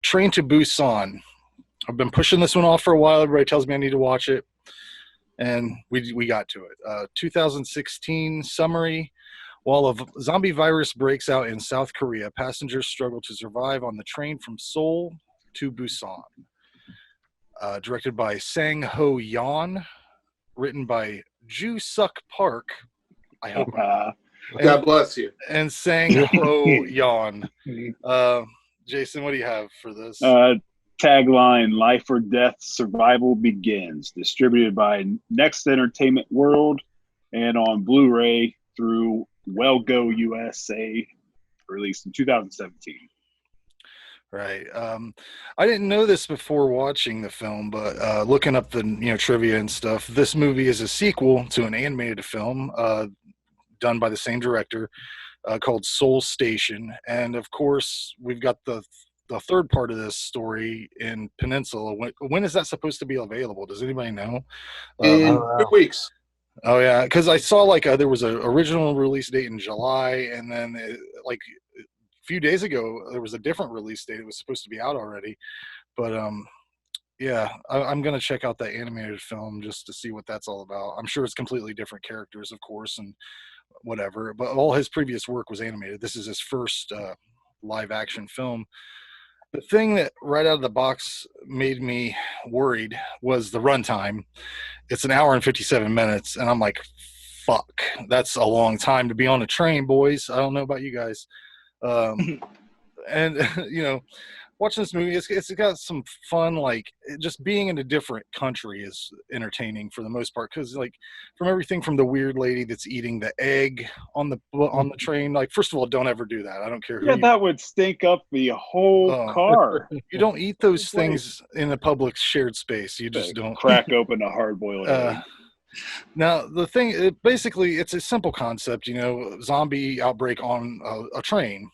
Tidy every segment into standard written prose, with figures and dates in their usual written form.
Train to Busan. I've been pushing this one off for a while. Everybody tells me I need to watch it, and we got to it. 2016 summary. While a zombie virus breaks out in South Korea, passengers struggle to survive on the train from Seoul to Busan. Directed by Sang-ho Yeon, written by Ju Suk Park. I hope. God bless you. And Sang-ho Yeon. Jason, what do you have for this? Tagline: Life or Death Survival Begins. Distributed by Next Entertainment World and on Blu-ray through Well Go USA, released in 2017. Right. I didn't know this before watching the film, but looking up the trivia and stuff, this movie is a sequel to an animated film done by the same director called Seoul Station. And of course, we've got the third part of this story in Peninsula. When is that supposed to be available? Does anybody know? In 2 weeks. Oh yeah, because I saw there was an original release date in July, and then a few days ago there was a different release date. It was supposed to be out already, but yeah, I'm gonna check out that animated film just to see what that's all about. I'm sure it's completely different characters, of course, and whatever. But all his previous work was animated. This is his first live action film. The thing that right out of the box made me worried was the runtime. It's an hour and 57 minutes, and I'm like, fuck, that's a long time to be on a train, boys. I don't know about you guys. And, watching this movie, it's got some fun, just being in a different country is entertaining for the most part, because from everything from the weird lady that's eating the egg on the train, first of all, don't ever do that. I don't care who that would stink up the whole car. You don't eat those things in a public shared space. You just don't crack open a hard-boiled egg. Now the thing, basically, it's a simple concept, zombie outbreak on a train,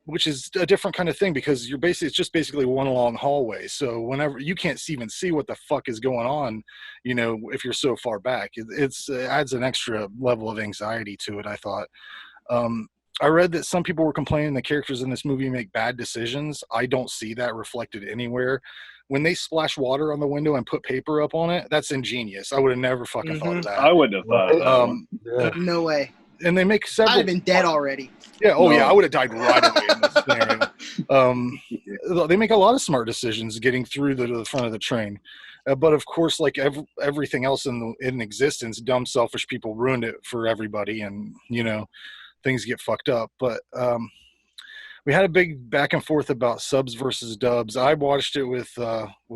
which is a different kind of thing, because it's just basically one long hallway. So whenever you can't even see what the fuck is going on, if you're so far back, it adds an extra level of anxiety to it, I thought. I read that some people were complaining the characters in this movie make bad decisions. I don't see that reflected anywhere. When they splash water on the window and put paper up on it, that's ingenious. I would have never fucking thought of that. I wouldn't have thought of that. No way. And they make several. I'd have been dead already. Yeah. Oh, yeah. I would have died right away in this scenario. They make a lot of smart decisions getting through the front of the train. But of course, like everything else in existence, dumb, selfish people ruined it for everybody, and things get fucked up. But we had a big back and forth about subs versus dubs. I watched it with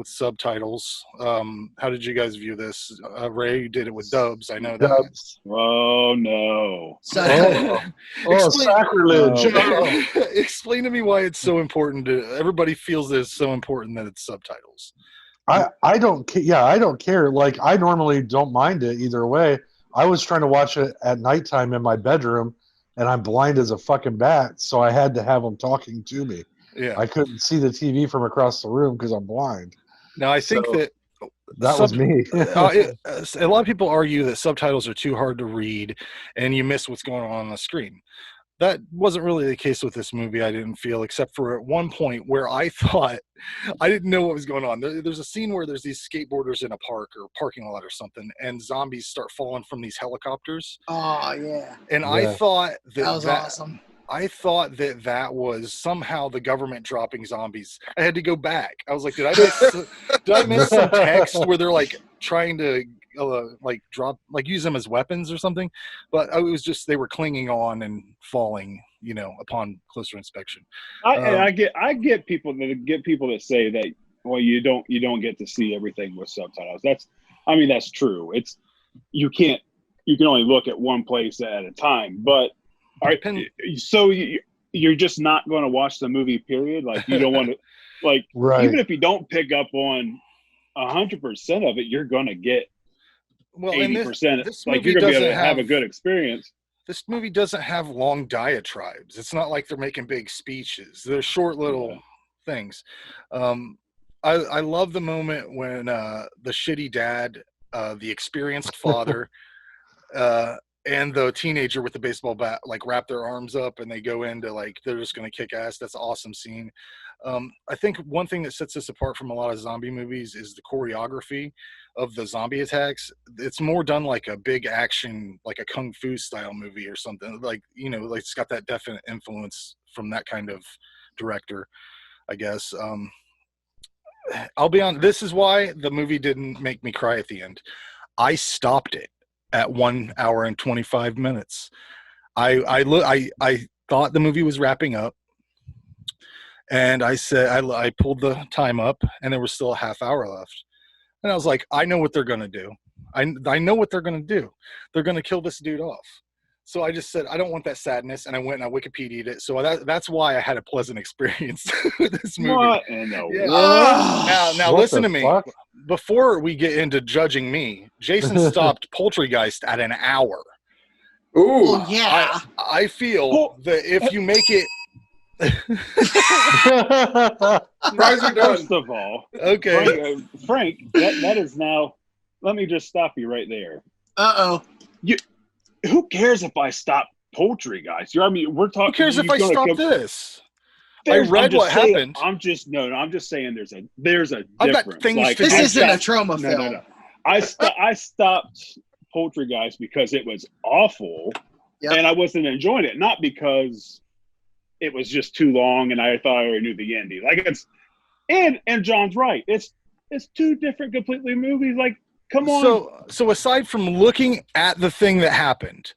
subtitles. How did you guys view this? Ray did it with dubs. I know that. Dubs. Oh no! Sacrilege! Explain to me why it's so important. Everybody feels that it's so important that it's subtitles. I don't care. Like, I normally don't mind it either way. I was trying to watch it at nighttime in my bedroom, and I'm blind as a fucking bat, so I had to have them talking to me. Yeah, I couldn't see the TV from across the room because I'm blind. Now, I think that was me. A lot of people argue that subtitles are too hard to read, and you miss what's going on the screen. That wasn't really the case with this movie, I didn't feel, except for at one point where I thought I didn't know what was going on. There's a scene where there's these skateboarders in a park or parking lot or something, and zombies start falling from these helicopters. Oh, yeah. And I thought that was awesome. I thought that was somehow the government dropping zombies. I had to go back. I was like, did I miss some text where they're like trying to use them as weapons or something? But it was just they were clinging on and falling, upon closer inspection. I get people that say that, well, you don't get to see everything with subtitles. That's true. You can only look at one place at a time. But you're just not going to watch the movie, period. Like, you don't want to, right. Even if you don't pick up on 100% of it, you're going to get 80%. You're going to be able to have a good experience. This movie doesn't have long diatribes. It's not like they're making big speeches. They're short little things. I love the moment when the shitty dad, the experienced father, and the teenager with the baseball bat wrap their arms up and they go into they're just going to kick ass. That's an awesome scene. I think one thing that sets this apart from a lot of zombie movies is the choreography of the zombie attacks. It's more done like a big action, like a kung fu style movie or something. Like, you know, like it's got that definite influence from that kind of director, I guess. I'll be honest, this is why the movie didn't make me cry at the end. I stopped it at 1 hour and 25 minutes. I thought the movie was wrapping up, and I said I pulled the time up, and there was still a half hour left, and I was like, I know what they're gonna do. I know what they're gonna do. They're gonna kill this dude off. So I just said, I don't want that sadness, and I went and I Wikipedia'd it. So that's why I had a pleasant experience with this movie. What in the Yeah. world? Now What listen the to me. fuck? Before we get into judging me, Jason stopped Poultrygeist at an hour. Ooh. Oh yeah. I feel that if you make it Fries are done. First of all, okay, Frank, that is now. Let me just stop you right there. Uh-oh. Who cares if I stop Poultrygeist? I mean, we're talking. who cares if I stop this? I I'm read just what saying- happened. I'm just saying there's a difference. I've got things Like, to This do. isn't a trauma no, film. no. I stopped Poultrygeist because it was awful, Yep. and I wasn't enjoying it. Not because it was just too long, and I thought I already knew the ending. Like it's, and John's right. It's two different completely movies. Like, come on. So aside from looking at the thing that happened,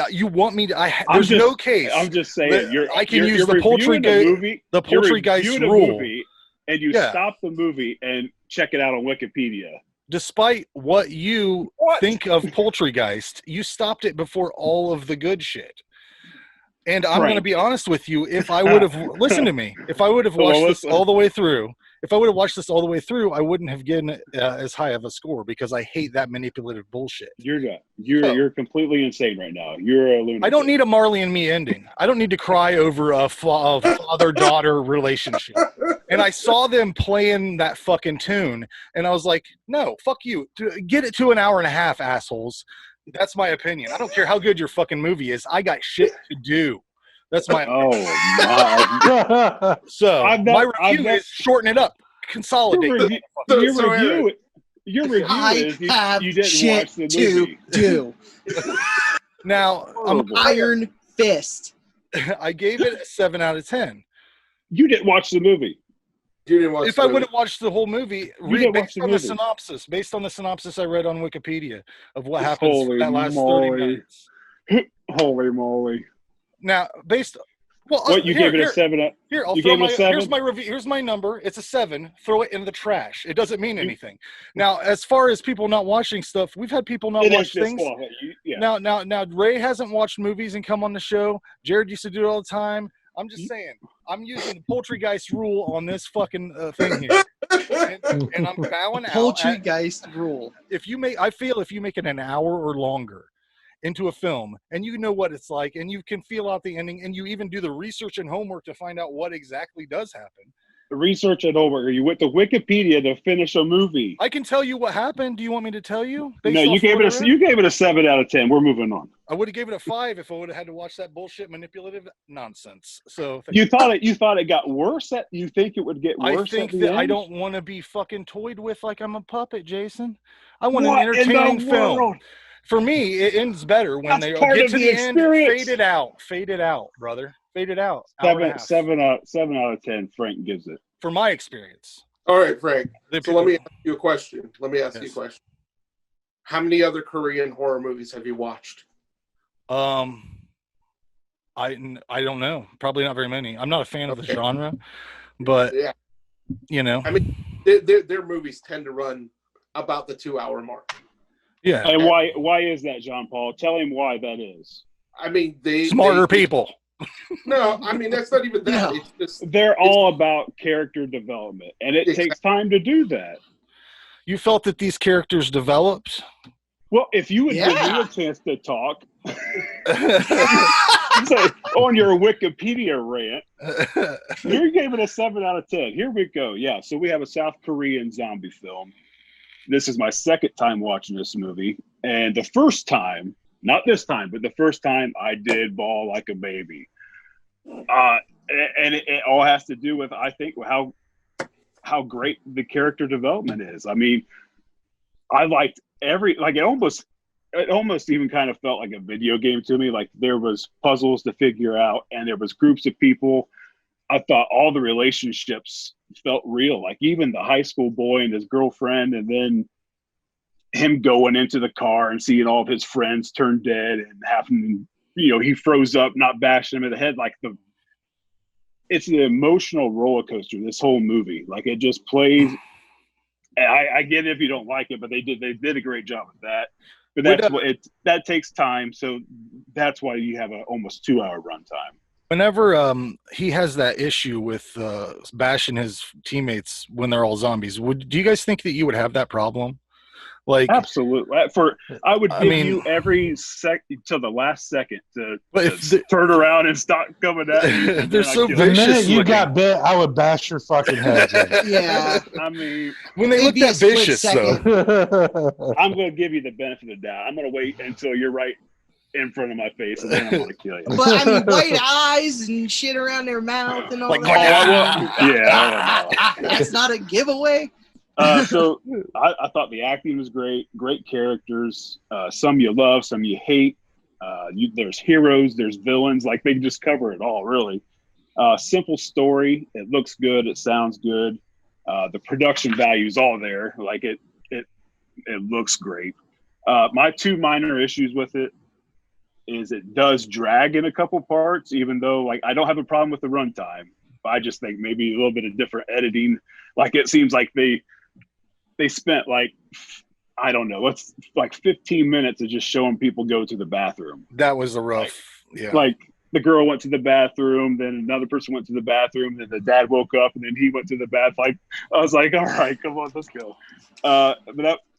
you want me to? There's no case. I'm just saying. I can use you're the reviewing a movie. the You're Poultrygeist reviewing a rule. movie, and you Yeah. stop the movie and check it out on Wikipedia. Despite what you think of Poultrygeist, you stopped it before all of the good shit. And I'm going to Frank. be honest with you. If I would have listened to me, if I would have watched this all the way through, I wouldn't have given it as high of a score because I hate that manipulative bullshit. You're not. You're completely insane right now. You're a lunatic. I don't need a Marley and Me ending. I don't need to cry over a father-daughter relationship. And I saw them playing that fucking tune, and I was like, no, fuck you. Get it to an hour and a half, assholes. That's my opinion. I don't care how good your fucking movie is. I got shit to do. That's my Oh my! So I've my not- review is shorten it up, consolidate. Your review I is have you didn't shit watch the to movie. do. Now Horrible. Iron Fist. I gave it a 7 out of 10. You didn't watch the movie. You didn't watch If the I movie. would have watched the whole movie, didn't watch based the on the movie. based on the synopsis I read on Wikipedia of what happens Holy for that last 30 moly. minutes. Holy moly! Now, What you gave it a 7 up? Here, I'll You throw gave it a my 7? here's my review. Here's my number. It's a 7. Throw it in the trash. It doesn't mean anything. Now, as far as people not watching stuff, we've had people not It watch is just things. well, yeah. Now, Ray hasn't watched movies and come on the show. Jared used to do it all the time. I'm just saying. I'm using the Poultrygeist rule on this fucking thing here, and I'm bowing out. Poultrygeist rule. I feel if you make it an hour or longer into a film, and you know what it's like, and you can feel out the ending, and you even do the research and homework to find out what exactly does happen. Research it over. You went to Wikipedia to finish a movie. I can tell you what happened. Do you want me to tell you? No, you gave it a 7 out of 10. We're moving on. I would have gave it a 5 if I would have had to watch that bullshit manipulative nonsense. So You thought it got worse. You think it would get worse? I think at the that I end? don't want to be fucking toyed with like I'm a puppet, Jason. I want What an entertaining in the film. world? For me, it ends better when That's they part get of to the the end. experience. Fade it out, brother. Fade it out. Hour and a half. 7 out of 10. Frank gives it. For my experience. All right, Frank. The So let me people- ask you a question. How many other Korean horror movies have you watched? I don't know. Probably not very many. I'm not a fan of the genre, but Yeah. you know. I mean, their movies tend to run about the 2-hour mark. Yeah. And why is that, John Paul? Tell him why that is. I mean, Smarter people. No, I mean that's not even that. No. It's just They're all about character development, and it Exactly. takes time to do that. You felt that these characters developed? Well, if you would give me Yeah. a chance to talk, say, on your Wikipedia rant, you gave it a 7 out of 10. Here we go. Yeah, so we have a South Korean zombie film. This is my second time watching this movie, and the first time, not this time, but the first time I did bawl like a baby. and it all has to do with, I think, how great the character development is. I mean, I liked it almost even kind of felt like a video game to me. Like there was puzzles to figure out, and there was groups of people. I thought all the relationships felt real. Like even the high school boy and his girlfriend, and then him going into the car and seeing all of his friends turn dead and having, he froze up, not bashing him in the head. Like it's an emotional roller coaster, this whole movie. Like it just plays. I get it if you don't like it, but they did a great job with that. But that takes time, so that's why you have a almost 2-hour runtime. Whenever he has that issue with bashing his teammates when they're all zombies, do you guys think that you would have that problem? Like, absolutely. I would give you every till the last second to turn around and stop coming at me. They're so The vicious. minute you got bit, I would bash your fucking heads in. Yeah. I mean, when they look that vicious, though. I'm going to give you the benefit of the doubt. I'm going to wait until you're right in front of my face, and then I'm going to kill you. But I mean, white eyes and shit around their mouth and all Like, that. Yeah. That's not a giveaway. So I thought the acting was great characters. Some you love, some you hate. There's heroes, there's villains. Like they just cover it all, really. Simple story. It looks good. It sounds good. The production value is all there. Like it looks great. My two minor issues with it is it does drag in a couple parts, even though like I don't have a problem with the runtime. I just think maybe a little bit of different editing. Like it seems like they spent like, I don't know, it's like 15 minutes of just showing people go to the bathroom. That was a rough, yeah. Like the girl went to the bathroom, then another person went to the bathroom, then the dad woke up, and then he went to the bath. Like I was like, all right, come on, let's go.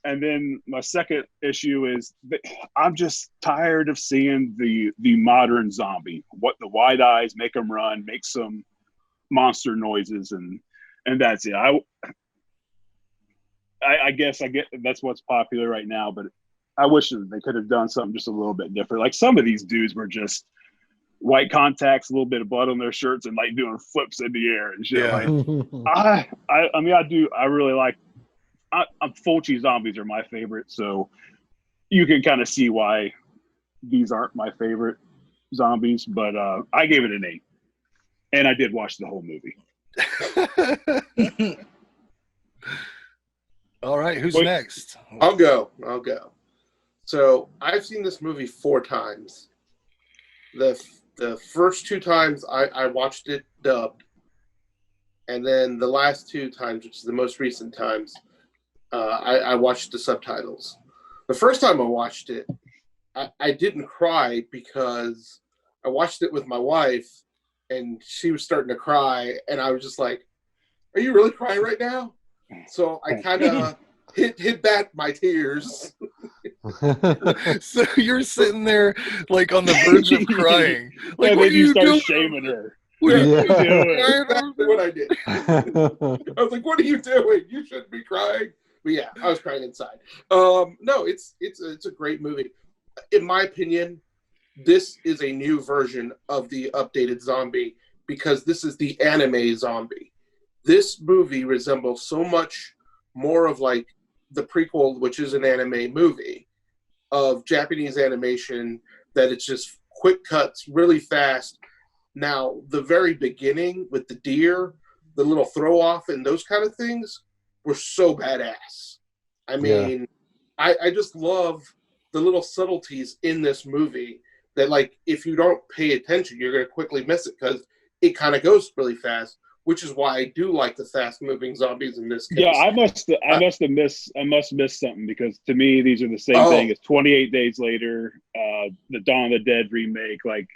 And then my second issue is that I'm just tired of seeing the modern zombie. What the wide eyes make them run, make some monster noises, and that's it. I guess I get that's what's popular right now, but I wish that they could have done something just a little bit different. Like some of these dudes were just white contacts, a little bit of blood on their shirts, and like doing flips in the air and shit. Yeah. Like, I really like. Fulci zombies are my favorite, so you can kind of see why these aren't my favorite zombies. But I gave it an 8, and I did watch the whole movie. All right, who's next? I'll go. So I've seen this movie 4 times. The first 2 times I watched it dubbed, and then the last 2 times, which is the most recent times, I watched the subtitles. The first time I watched it, I didn't cry because I watched it with my wife, and she was starting to cry, and I was just like, "Are you really crying right now?" So I kind of hid back my tears. So you're sitting there like on the verge of crying. Like, and what then are you start doing? shaming her. What are you Yeah. doing? Exactly what I did. I was like, "What are you doing? You shouldn't be crying." But yeah, I was crying inside. No, it's a great movie. In my opinion, this is a new version of the updated zombie because this is the anime zombie. This movie resembles so much more of like the prequel, which is an anime movie of Japanese animation, that it's just quick cuts, really fast. Now, the very beginning with the deer, the little throw off and those kind of things were so badass. I mean, yeah. I just love the little subtleties in this movie that, like, if you don't pay attention, you're going to quickly miss it because it kind of goes really fast, which is why I do like the fast-moving zombies in this case. Yeah, I must miss something because to me these are the same thing as 28 Days Later, the Dawn of the Dead remake. Like,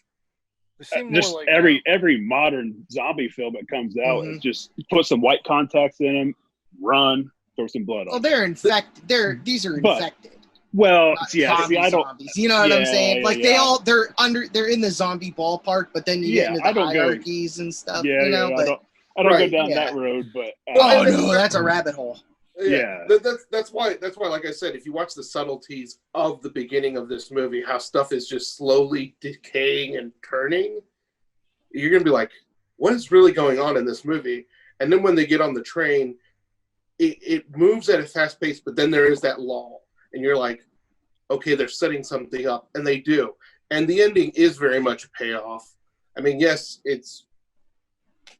just like every modern zombie film that comes out is just put some white contacts in them, run, throw some blood on. Well, they're infected. These are infected. Well, yeah, see, I don't. Zombies. You know what I'm saying? Like they're in the zombie ballpark, but then you get into the hierarchies and stuff. Yeah, you know, I don't go down that road, but oh no, that's a rabbit hole. Yeah. That's why. Like I said, if you watch the subtleties of the beginning of this movie, how stuff is just slowly decaying and turning, you're gonna be like, what is really going on in this movie? And then when they get on the train, it moves at a fast pace, but then there is that lull. And you're like, okay, they're setting something up. And they do. And the ending is very much a payoff. I mean, yes, it's,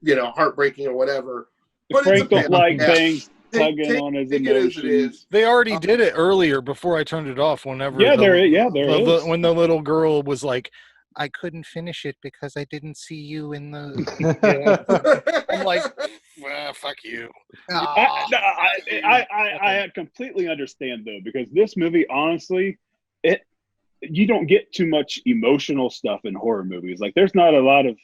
heartbreaking or whatever. But Frank it's a don't payoff. like Yeah. things tugging on his Take it as it emotions. is. They already did it earlier before I turned it off. Whenever There is. when the little girl was like, I couldn't finish it because I didn't see you in the. I'm like, fuck you. I completely understand though, because this movie, honestly, you don't get too much emotional stuff in horror movies. Like, there's not a lot of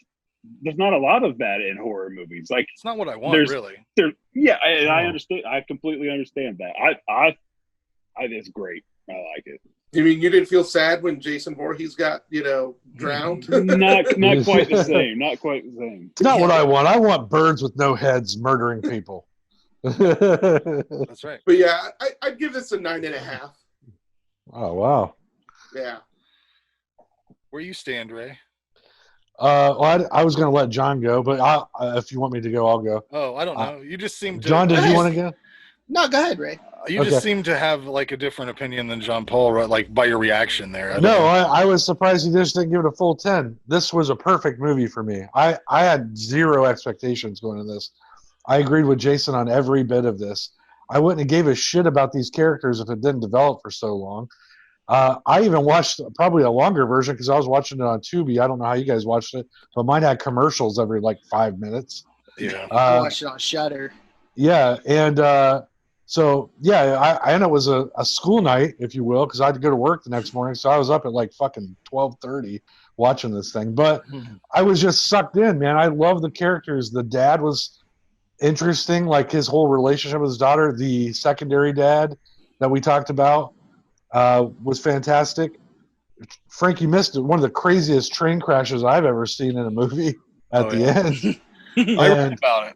that in horror movies. Like, it's not what I want, really. I understand. I completely understand that. It's great. I like it. You mean you didn't feel sad when Jason Voorhees got, drowned? Not quite the same. Not quite the same. It's not what I want. I want birds with no heads murdering people. That's right. But yeah, I'd give this a 9.5. Oh, wow. Yeah. Where you stand, Ray? Well, I was going to let John go, but if you want me to go, I'll go. Oh, I don't know. You just seem to. John, did you want to go? No, go ahead, Ray. You just seem to have like a different opinion than John Paul, right? Like by your reaction there. I was surprised he just didn't give it a full 10. This was a perfect movie for me. I had zero expectations going into this. I agreed with Jason on every bit of this. I wouldn't have gave a shit about these characters if it didn't develop for so long. I even watched probably a longer version because I was watching it on Tubi. I don't know how you guys watched it, but mine had commercials every like 5 minutes. Yeah. I watched it on Shudder. Yeah, and I know it was a school night, if you will, because I had to go to work the next morning. So I was up at like fucking 12:30 watching this thing. But I was just sucked in, man. I love the characters. The dad was interesting, like his whole relationship with his daughter. The secondary dad that we talked about was fantastic. Frank, you missed one of the craziest train crashes I've ever seen in a movie at the end. I read about it.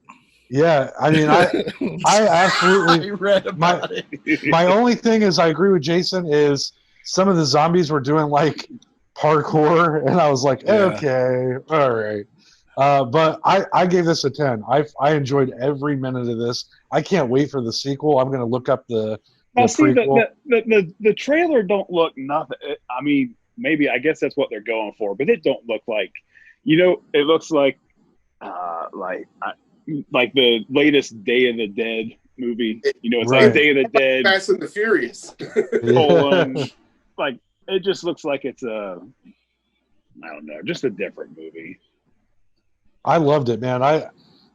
Yeah, I mean, I absolutely read about it. My only thing is, I agree with Jason. Is some of the zombies were doing like parkour, and I was like, okay, all right. But I gave this a 10. I enjoyed every minute of this. I can't wait for the sequel. I'm going to look up the prequel. The trailer don't look nothing. I mean, maybe I guess that's what they're going for, but it don't look like. It looks like the latest Day of the Dead movie. It's right. like Day of the Dead. Fast and the Furious. Like, it just looks like it's I don't know, just a different movie. I loved it, man. I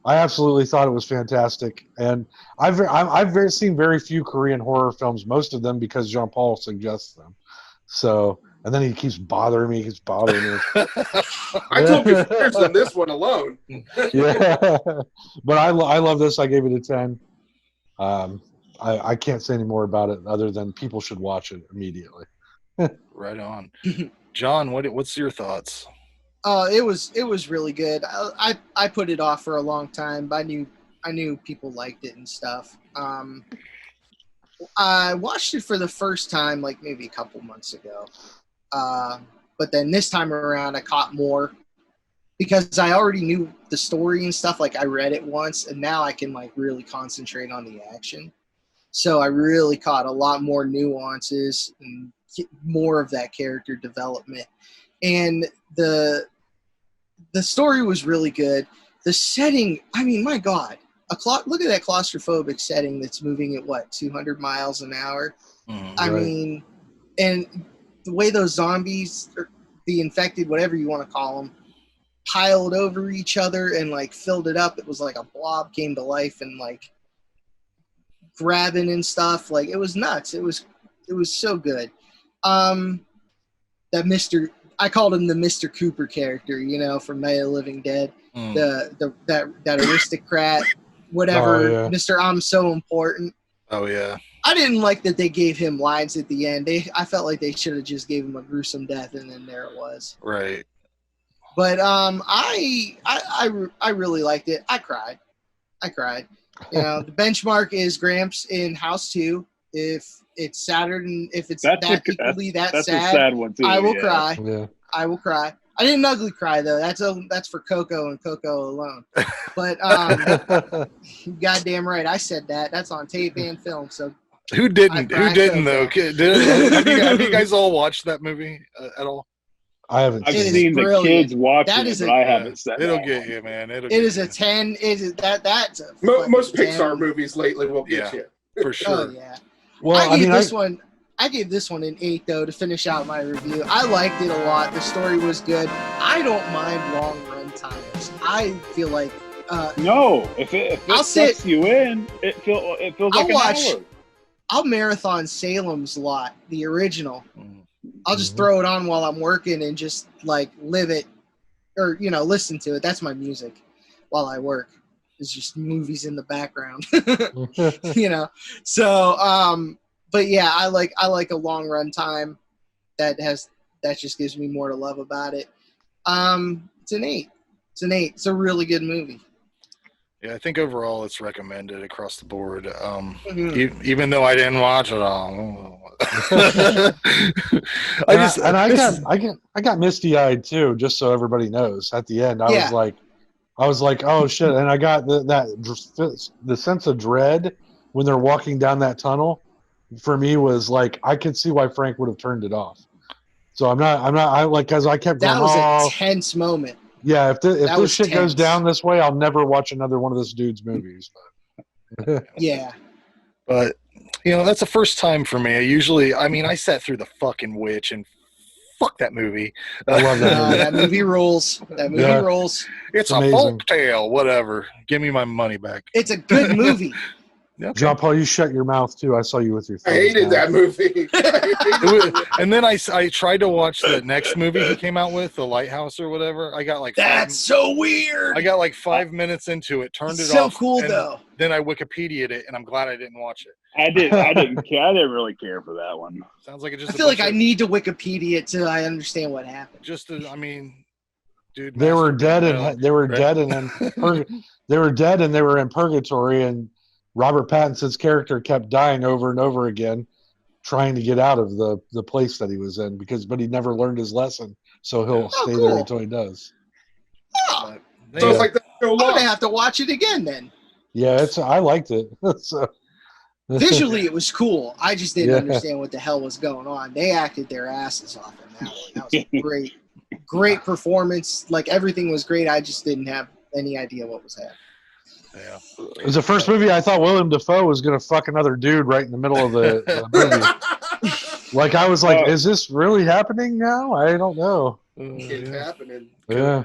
absolutely thought it was fantastic, and I've seen very few Korean horror films. Most of them because Jean Paul suggests them. So, and then he keeps bothering me. I told you first on this one alone. Yeah, but I love this. I gave it a 10. I can't say any more about it other than people should watch it immediately. Right on. John, what's your thoughts? It was really good. I put it off for a long time, but I knew people liked it and stuff. I watched it for the first time like maybe a couple months ago. But then this time around I caught more because I already knew the story and stuff. Like, I read it once, and now I can like really concentrate on the action. So I really caught a lot more nuances and more of that character development. And the story was really good. The setting, I mean, my God, look at that claustrophobic setting that's moving at 200 miles an hour. I mean, and the way those zombies, or the infected, whatever you want to call them, piled over each other and like filled it up. It was like a blob came to life and like grabbing and stuff. Like, it was nuts. It was so good. I called him the Mr. Cooper character, from Night of the Living Dead. That aristocrat, whatever. Oh, yeah. Mr. I'm so important. Oh yeah. I didn't like that they gave him lines at the end. I felt like they should have just gave him a gruesome death, and then there it was. Right. But I really liked it. I cried. The benchmark is Gramps in House 2. If it's sadder than if it's That's that equally that that's sad, a sad one too. I will cry. Yeah. I will cry. I didn't ugly cry though. That's for Coco and Coco alone. But goddamn right, I said that. That's on tape and film. So Who didn't? Who didn't though? Have you guys all watched that movie at all? I haven't I've It is seen the brilliant. kids watching That it, is but a- I haven't sat It'll down. get you, man. It is a 10. That's a Most fucking Pixar 10. movies lately will get Yeah. you. For sure. Oh yeah. well, I gave mean, this one an 8 though to finish out my review. I liked it a lot. The story was good. I don't mind long run times. I feel like No, if it I'll sucks you in, it feels I'll like watch- an hour. I'll marathon Salem's Lot, the original. Mm. I'll just Mhm. throw it on while I'm working and just like live it or listen to it. That's my music while I work. It's just movies in the background. So but yeah, I like a long run time that just gives me more to love about it. It's an 8. It's a really good movie. Yeah, I think overall it's recommended across the board. Mhm. Even though I didn't watch it all. I got misty eyed too, just so everybody knows. At the end, I was like, oh shit, and I got the sense of dread when they're walking down that tunnel. For me, was like I could see why Frank would have turned it off. So I like because I kept going. That was oh, a tense moment. yeah. If that this was shit goes tense. down this way, I'll never watch another one of this dude's movies. Yeah. But that's the first time for me. I sat through the fucking Witch and fuck that movie. I love that movie. That movie rules. That movie Yeah. ruls. It's a amazing. folk tale, whatever. Give me my money back. It's a good movie. Okay. John Paul, you shut your mouth too. I saw you with your. I thumbs hated down. that movie. And then I tried to watch the next movie he came out with, The Lighthouse or whatever. I got like That's so weird. I got like 5 minutes into it, turned it so off. cool and though. Then I Wikipedia'd it, and I'm glad I didn't watch it. I didn't care. I didn't really care for that one. Sounds like it I just. feel like I need to Wikipedia it till I understand what happened. Dude. They were dead Master- and they were right? dead and they were dead and they were in purgatory, and Robert Pattinson's character kept dying over and over again, trying to get out of the place that he was in but he never learned his lesson, so he'll stay cool. there until he does. Oh, So it's like that show I'm gonna Lost. have to watch it again then. Yeah, I liked it. So, Visually, it was cool. I just didn't Yeah. understand what the hell was going on. They acted their asses off in that one. That was a great performance. Like everything was great. I just didn't have any idea what was happening. Yeah. it was the first movie I thought Willem Dafoe was going to fuck another dude right in the middle of the movie. Like I was like, is this really happening now? I don't know. It's happening. Yeah.